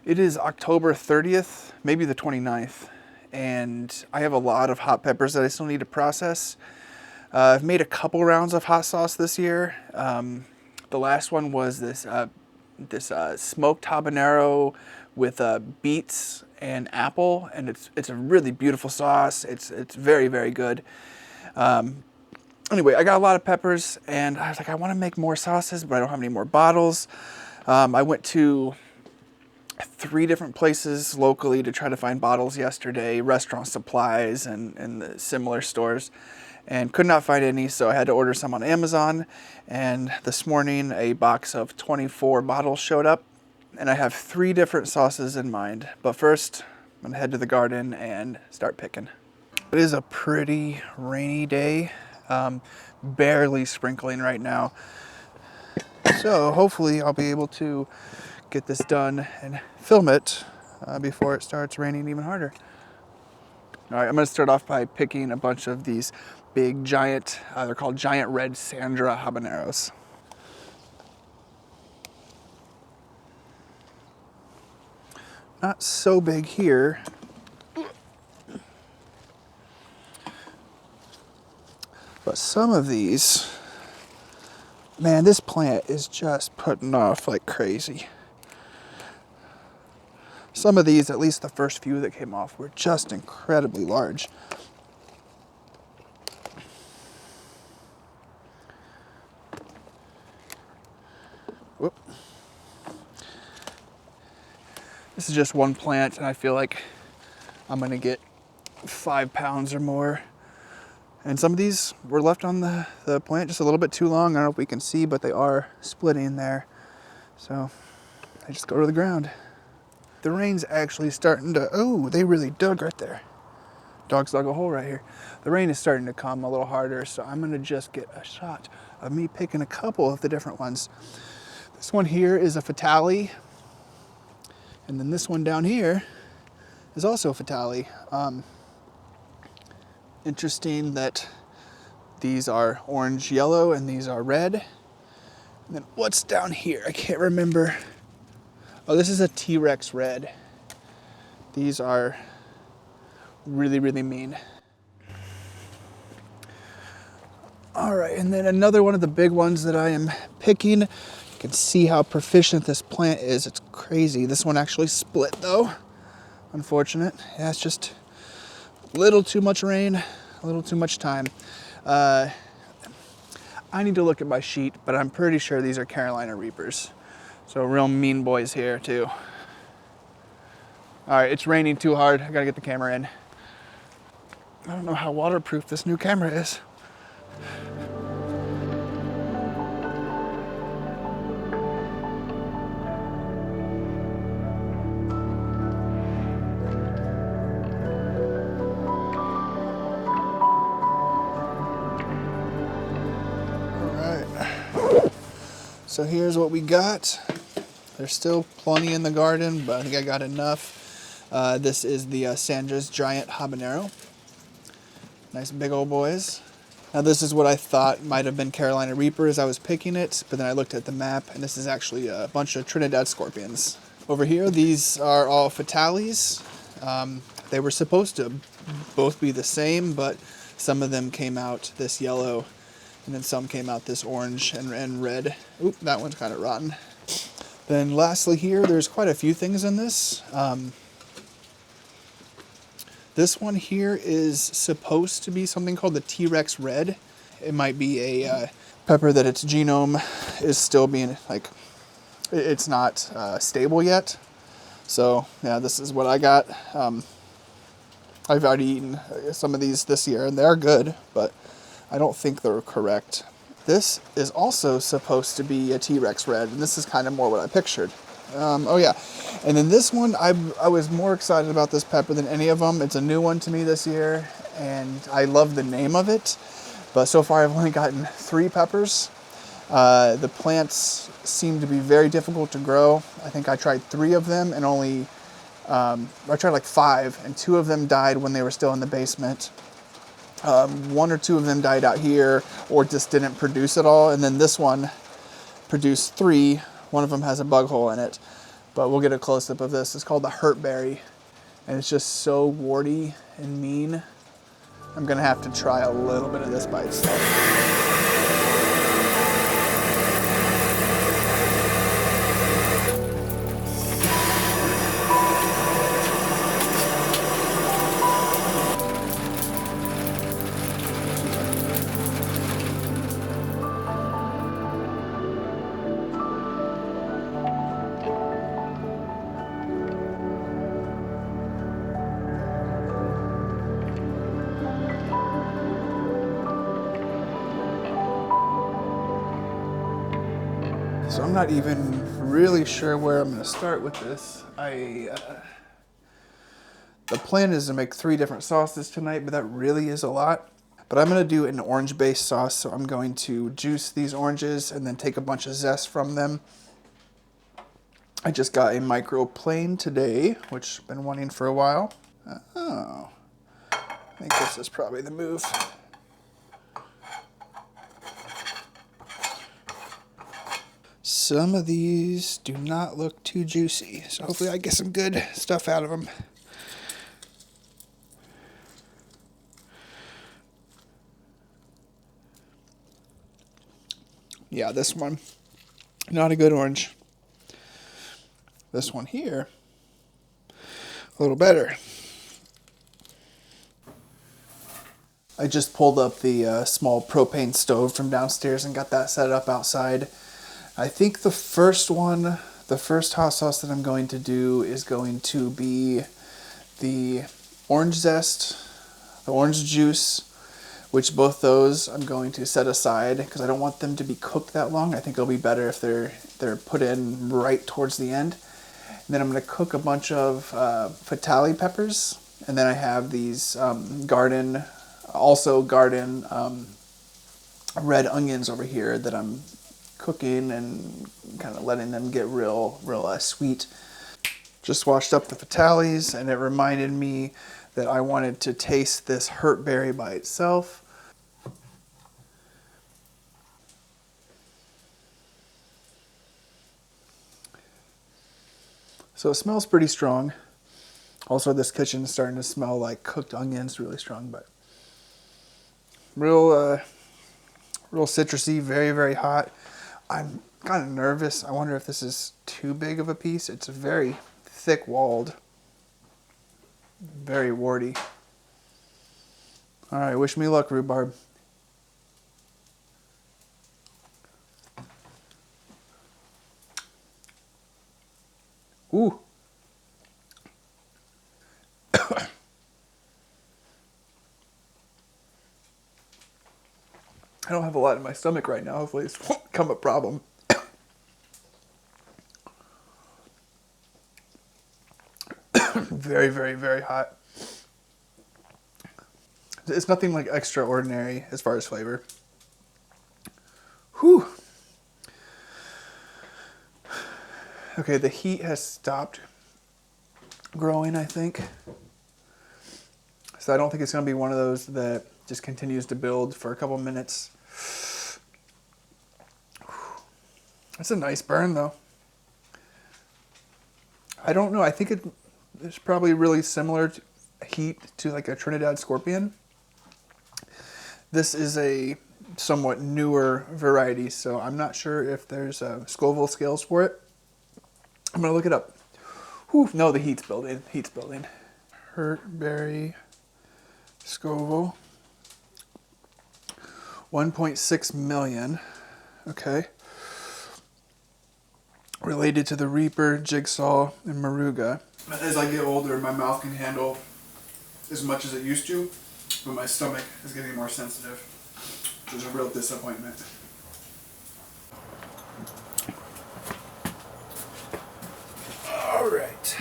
It is October 30th, maybe the 29th, and I have a lot of hot peppers that I still need to process. I've made a couple rounds of hot sauce this year. The last one was this smoked habanero with beets and apple, and it's a really beautiful sauce. It's very, very good. Anyway, I got a lot of peppers, and I was like, I want to make more sauces, but I don't have any more bottles. I went to 3 different places locally to try to find bottles yesterday, restaurant supplies and the similar stores, and could not find any, so I had to order some on Amazon. And this morning a box of 24 bottles showed up, and I have 3 different sauces in mind. But first, I'm gonna head to the garden and start picking. It is a pretty rainy day, barely sprinkling right now. So hopefully I'll be able to get this done and film it before it starts raining even harder. All right, I'm gonna start off by picking a bunch of these big giant, they're called giant red Sandra habaneros. Not so big here. But some of these, man, this plant is just putting off like crazy. Some of these, at least the first few that came off, were just incredibly large. Whoop. This is just one plant, and I feel like I'm gonna get 5 pounds or more. And some of these were left on the plant just a little bit too long. I don't know if we can see, but they are splitting there. So I just go to the ground. The rain's actually starting to, oh, they really dug right there. Dogs dug a hole right here. The rain is starting to come a little harder, so I'm gonna just get a shot of me picking a couple of the different ones. This one here is a Fatale, and then this one down here is also a Fatale. Interesting that these are orange yellow and these are red. And then what's down here? I can't remember. Oh, this is a T-Rex red. These are really, really mean. All right, and then another one of the big ones that I am picking. You can see how proficient this plant is. It's crazy. This one actually split though. Unfortunate. Yeah, it's just a little too much rain, a little too much time. I need to look at my sheet, but I'm pretty sure these are Carolina Reapers. So real mean boys here too. All right, it's raining too hard. I gotta get the camera in. I don't know how waterproof this new camera is. So here's what we got. There's still plenty in the garden, but I think I got enough. This is the Sandra's Giant Habanero. Nice big old boys. Now this is what I thought might have been Carolina Reaper as I was picking it, but then I looked at the map and this is actually a bunch of Trinidad Scorpions. Over here, these are all Fatales. They were supposed to both be the same, but some of them came out this yellow and then some came out this orange and red. Oop, that one's kind of rotten. Then lastly here, there's quite a few things in this. This one here is supposed to be something called the T-Rex Red. It might be a pepper that its genome is still being, like, it's not stable yet. So yeah, this is what I got. I've already eaten some of these this year and they're good, but I don't think they're correct. This is also supposed to be a T-Rex Red, and this is kind of more what I pictured. Oh yeah, and then this one, I was more excited about this pepper than any of them. It's a new one to me this year, and I love the name of it, but so far I've only gotten 3 peppers. The plants seem to be very difficult to grow. I think I tried 3 of them, and I tried like 5, and 2 of them died when they were still in the basement. 1 or 2 of them died out here or just didn't produce at all, and then this one produced 3. One of them has a bug hole in it, But we'll get a close-up of this. It's called the hurt berry, and it's just so warty and mean. I'm gonna have to try a little bit of this by itself. So I'm not even really sure where I'm going to start with this. The plan is to make 3 different sauces tonight, but that really is a lot. But I'm going to do an orange-based sauce, so I'm going to juice these oranges and then take a bunch of zest from them. I just got a microplane today, which I've been wanting for a while. Oh, I think this is probably the move. Some of these do not look too juicy, so hopefully I get some good stuff out of them. Yeah, this one, not a good orange. This one here, a little better. I just pulled up the small propane stove from downstairs and got that set up outside. I think the first hot sauce that I'm going to do is going to be the orange zest, the orange juice, which both those I'm going to set aside because I don't want them to be cooked that long. I think it'll be better if they're put in right towards the end. And then I'm going to cook a bunch of fatale peppers, and then I have these garden red onions over here that I'm cooking and kind of letting them get real sweet. Just washed up the fatales, and it reminded me that I wanted to taste this hurt berry by itself. So it smells pretty strong. Also, this kitchen is starting to smell like cooked onions, really strong, but real citrusy, very hot. I'm kind of nervous. I wonder if this is too big of a piece. It's very thick-walled, very warty. All right, wish me luck, rhubarb. Ooh. I don't have a lot in my stomach right now. Hopefully this won't become a problem. Very hot. It's nothing like extraordinary as far as flavor. Whew. Okay, the heat has stopped growing, I think. So I don't think it's going to be one of those that just continues to build for a couple minutes. That's a nice burn, though. I don't know. I think it's probably really similar heat to like a Trinidad Scorpion. This is a somewhat newer variety, so I'm not sure if there's Scoville scales for it. I'm going to look it up. Whew, no, the heat's building. Hurt berry Scoville. 1.6 million. Okay. Related to the Reaper, Jigsaw, and Moruga. As I get older, my mouth can handle as much as it used to, but my stomach is getting more sensitive, which is a real disappointment. All right.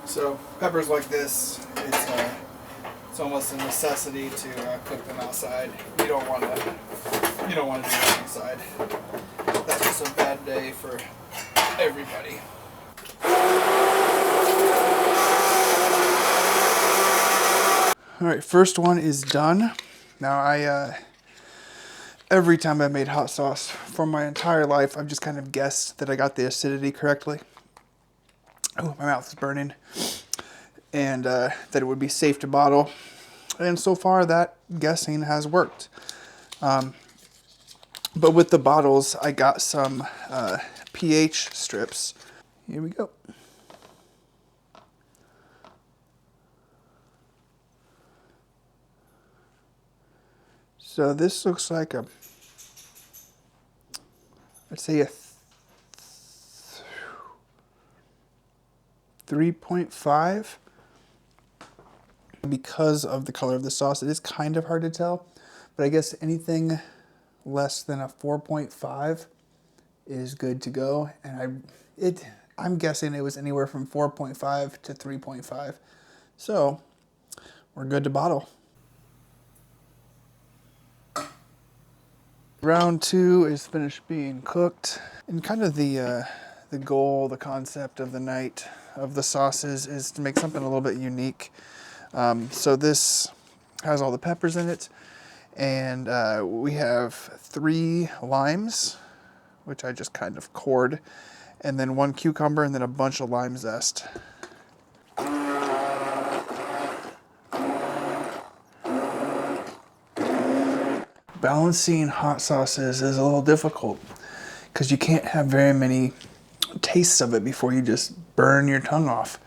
So peppers like this, it's almost a necessity to cook them outside. You don't want to do it inside. That's just a bad day for everybody. All right, first one is done. Now every time I've made hot sauce for my entire life, I've just kind of guessed that I got the acidity correctly. Oh, my mouth is burning. And that it would be safe to bottle. And so far that guessing has worked. But with the bottles, I got some pH strips. Here we go. So this looks like I'd say a 3.5. Because of the color of the sauce, it is kind of hard to tell, but I guess anything less than a 4.5 is good to go. And I'm guessing it was anywhere from 4.5 to 3.5. So we're good to bottle. Round 2 is finished being cooked. And kind of the goal, the concept of the night of the sauces is to make something a little bit unique. So this has all the peppers in it, and we have 3 limes, which I just kind of cored, and then 1 cucumber, and then a bunch of lime zest. Balancing hot sauces is a little difficult because you can't have very many tastes of it before you just burn your tongue off.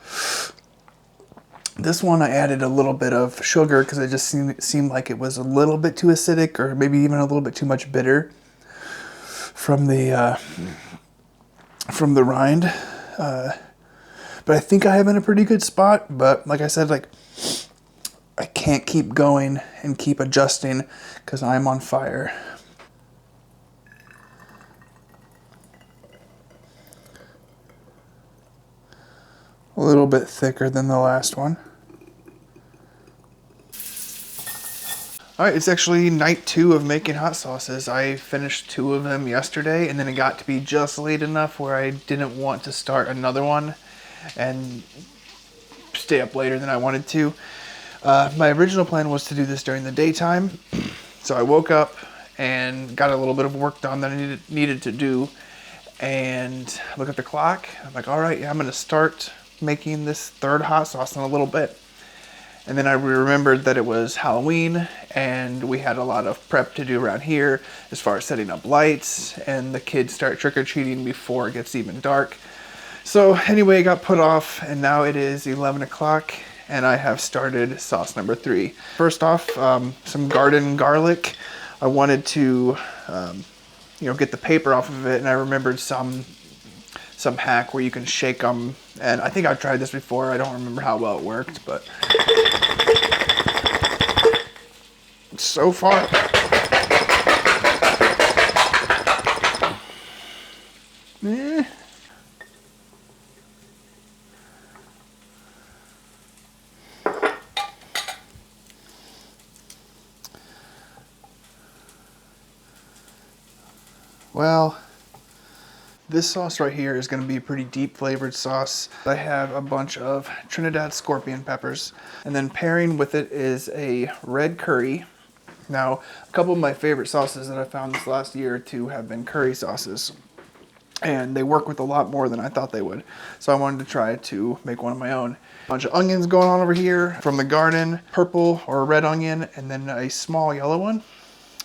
This one I added a little bit of sugar because it just seemed like it was a little bit too acidic, or maybe even a little bit too much bitter from the rind. But I think I have in a pretty good spot. But like I said, like I can't keep going and keep adjusting because I'm on fire. A little bit thicker than the last one. All right, it's actually night 2 of making hot sauces. I finished 2 of them yesterday, and then it got to be just late enough where I didn't want to start another one and stay up later than I wanted to. My original plan was to do this during the daytime, so I woke up and got a little bit of work done that I needed to do, and look at the clock. I'm like, all right, yeah, I'm gonna start making this 3rd hot sauce in a little bit. And then I remembered that it was Halloween and we had a lot of prep to do around here as far as setting up lights, and the kids start trick-or-treating before it gets even dark. So anyway, it got put off, and now it is 11 o'clock and I have started sauce number 3. First off, some garden garlic. I wanted to get the paper off of it, and I remembered some hack where you can shake them, and I think I've tried this before. I don't remember how well it worked, but so far well, this sauce right here is going to be a pretty deep flavored sauce. I have a bunch of Trinidad scorpion peppers, and then pairing with it is a red curry. Now, a couple of my favorite sauces that I found this last year or two have been curry sauces, and they work with a lot more than I thought they would. So I wanted to try to make one of my own. A bunch of onions going on over here from the garden, purple or red onion, and then a small yellow one,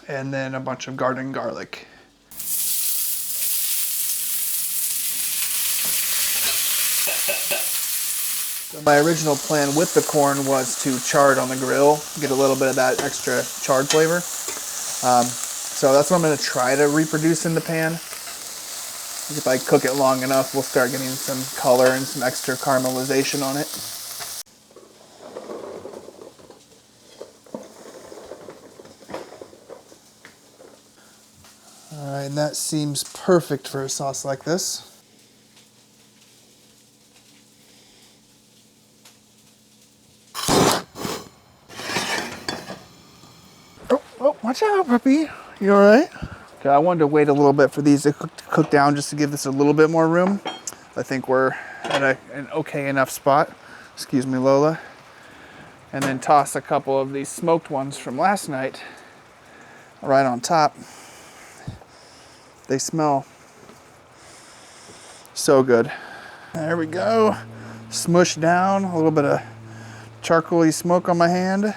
and then a bunch of garden garlic. My original plan with the corn was to char it on the grill, get a little bit of that extra charred flavor. So that's what I'm going to try to reproduce in the pan. If I cook it long enough, we'll start getting some color and some extra caramelization on it. All right, and that seems perfect for a sauce like this. Oh, watch out, puppy. You all right? Okay, I wanted to wait a little bit for these to cook down just to give this a little bit more room. I think we're at an okay enough spot. Excuse me, Lola. And then toss a couple of these smoked ones from last night right on top. They smell so good. There we go. Smush down, a little bit of charcoaly smoke on my hand.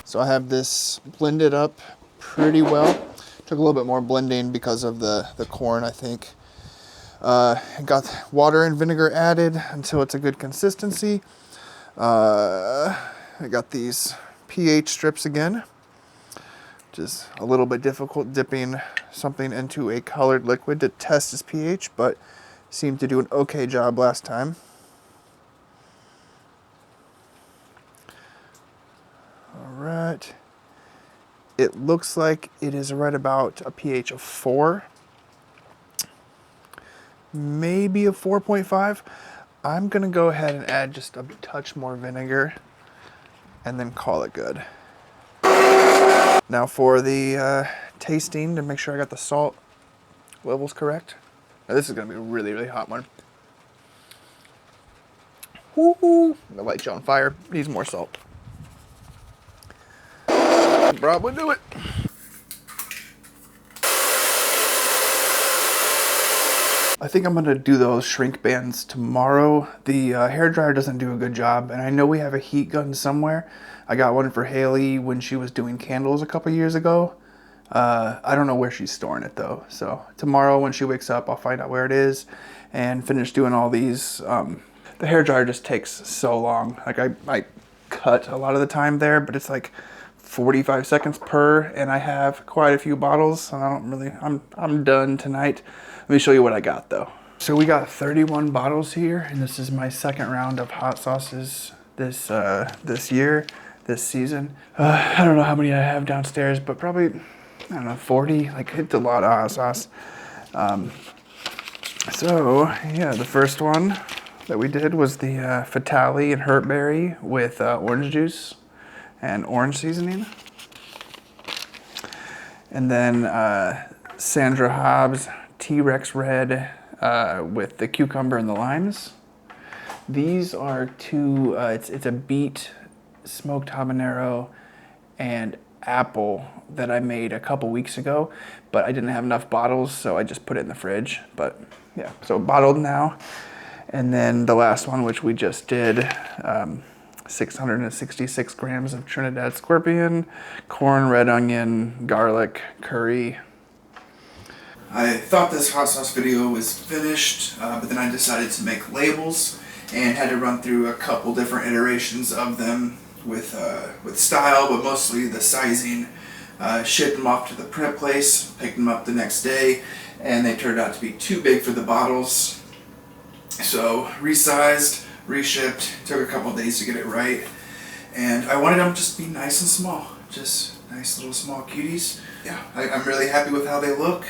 So I have this blended up pretty well. Took a little bit more blending because of the corn, I think. Got water and vinegar added until it's a good consistency. I got these pH strips again, which is a little bit difficult dipping something into a colored liquid to test its pH, but seemed to do an okay job last time. All right. It looks like it is right about a pH of 4. Maybe a 4.5. I'm gonna go ahead and add just a touch more vinegar and then call it good. Now for the tasting, to make sure I got the salt levels correct. Now this is gonna be a really, really hot one. Woo-hoo. The light you on fire, needs more salt. Probably do it. I think I'm gonna do those shrink bands tomorrow. The hairdryer doesn't do a good job, and I know we have a heat gun somewhere. I got one for Haley when she was doing candles a couple years ago. I don't know where she's storing it though. So tomorrow when she wakes up, I'll find out where it is and finish doing all these. The hairdryer just takes so long. Like I cut a lot of the time there, but it's like 45 seconds per, and I have quite a few bottles, and I don't really, I'm done tonight. Let me show you what I got though. So we got 31 bottles here, and this is my second round of hot sauces this season. I don't know how many I have downstairs, but probably, I don't know, 40. Like, it's a lot of hot sauce. So yeah, the first one that we did was the Fatale and Hertberry with orange juice and orange seasoning. And then Sandra Hobbs T-Rex Red with the cucumber and the limes. These are two, it's a beet, smoked habanero, and apple that I made a couple weeks ago, but I didn't have enough bottles, so I just put it in the fridge. But yeah, so bottled now. And then the last one, which we just did, 666 grams of Trinidad Scorpion, corn, red onion, garlic, curry. I thought this hot sauce video was finished, but then I decided to make labels and had to run through a couple different iterations of them with style, but mostly the sizing. Shipped them off to the print place, picked them up the next day, and they turned out to be too big for the bottles. So resized, reshipped, took a couple days to get it right, and I wanted them to just be nice and small, just nice little small cuties. Yeah, I'm really happy with how they look.